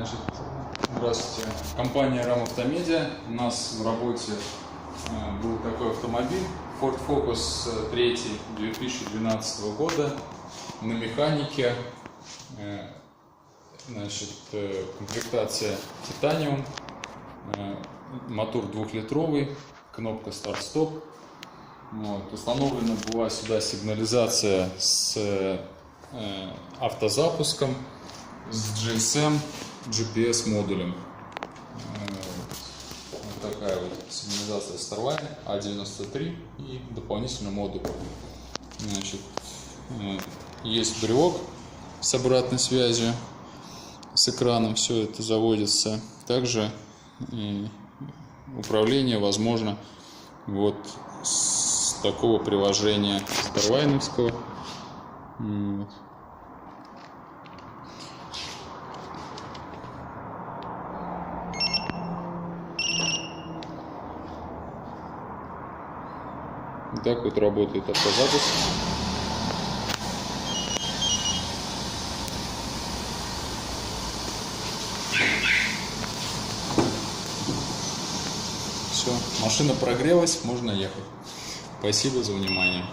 Значит, здравствуйте. Компания RAM Автомедиа. У нас в работе был такой автомобиль Ford Focus 3 2012 года на механике. Значит, комплектация Titanium, мотор 2-литровый, кнопка старт-стоп. Вот. Установлена была сюда сигнализация с автозапуском, с GSM, GPS модулем. Вот такая вот сигнализация Starline A93 и дополнительный модуль. Значит, есть брелок с обратной связью с экраном, все это заводится. Также управление возможно вот с такого приложения Starline'овского. Вот. Так вот работает автозапуск. Все, машина прогрелась, можно ехать. Спасибо за внимание.